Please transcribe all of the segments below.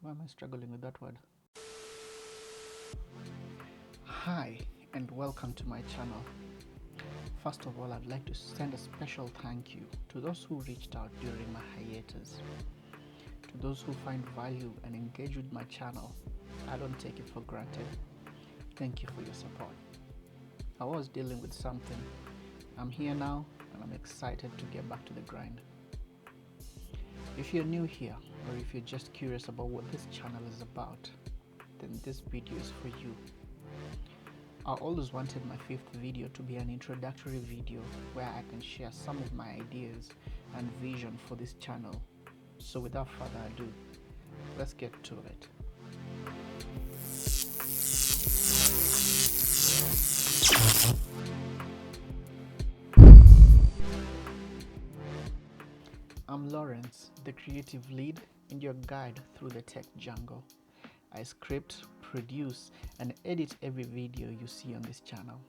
Why am I struggling with that word? Hi, and welcome to my channel. First of all, I'd like to send a special thank you to those who reached out during my hiatus. To those who find value and engage with my channel, I don't take it for granted. Thank you for your support. I was dealing with something. I'm here now, and I'm excited to get back to the grind. If you're new here, or if you're just curious about what this channel is about, then this video is for you. I always wanted my fifth video to be an introductory video where I can share some of my ideas and vision for this channel. So without further ado, let's get to it. I'm Lawrence, the creative lead and your guide through the tech jungle. I script, produce, and edit every video you see on this channel.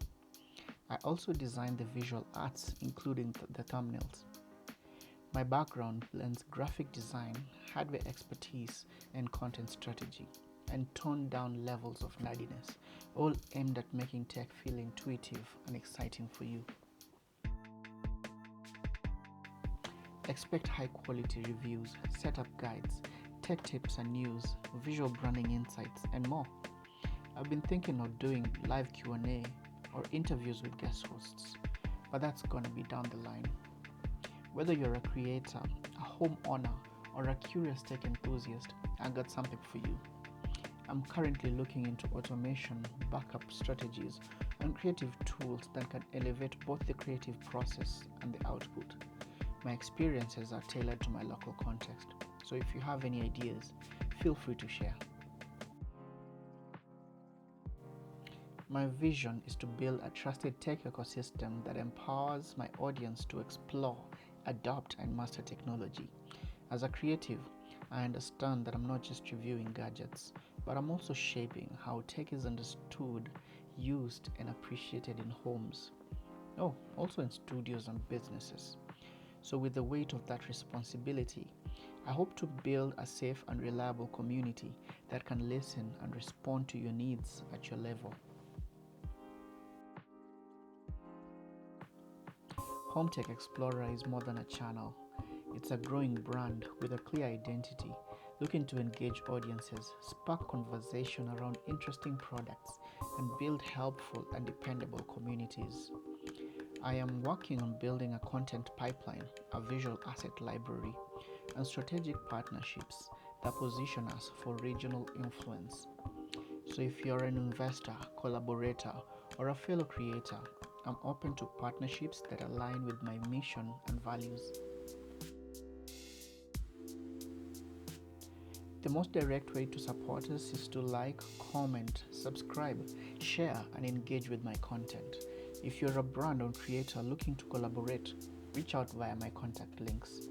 I also design the visual arts, including the thumbnails. My background blends graphic design, hardware expertise, and content strategy, and toned down levels of nerdiness, all aimed at making tech feel intuitive and exciting for you. Expect high-quality reviews, setup guides, tech tips and news, visual branding insights, and more. I've been thinking of doing live Q&A or interviews with guest hosts, but that's gonna be down the line. Whether you're a creator, a homeowner, or a curious tech enthusiast, I got something for you. I'm currently looking into automation, backup strategies, and creative tools that can elevate both the creative process and the output. My experiences are tailored to my local context, so if you have any ideas, feel free to share. My vision is to build a trusted tech ecosystem that empowers my audience to explore, adopt, and master technology. As a creative, I understand that I'm not just reviewing gadgets, but I'm also shaping how tech is understood, used, and appreciated in homes. Oh, also in studios and businesses. So with the weight of that responsibility, I hope to build a safe and reliable community that can listen and respond to your needs at your level. Home Tech Explorer is more than a channel. It's a growing brand with a clear identity, looking to engage audiences, spark conversation around interesting products, and build helpful and dependable communities. I am working on building a content pipeline, a visual asset library, and strategic partnerships that position us for regional influence. So if you're an investor, collaborator, or a fellow creator, I'm open to partnerships that align with my mission and values. The most direct way to support us is to like, comment, subscribe, share, and engage with my content. If you're a brand or creator looking to collaborate, reach out via my contact links.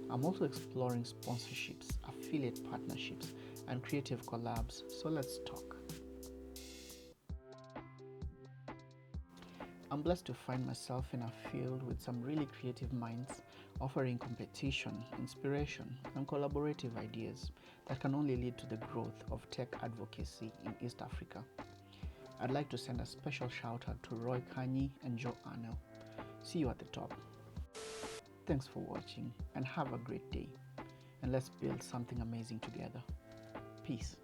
I'm also exploring sponsorships, affiliate partnerships, and creative collabs, so let's talk. I'm blessed to find myself in a field with some really creative minds, offering competition, inspiration, and collaborative ideas that can only lead to the growth of tech advocacy in East Africa. I'd like to send a special shout out to Roy Kanyi and Joe Arnell. See you at the top. Thanks for watching and have a great day. And let's build something amazing together. Peace.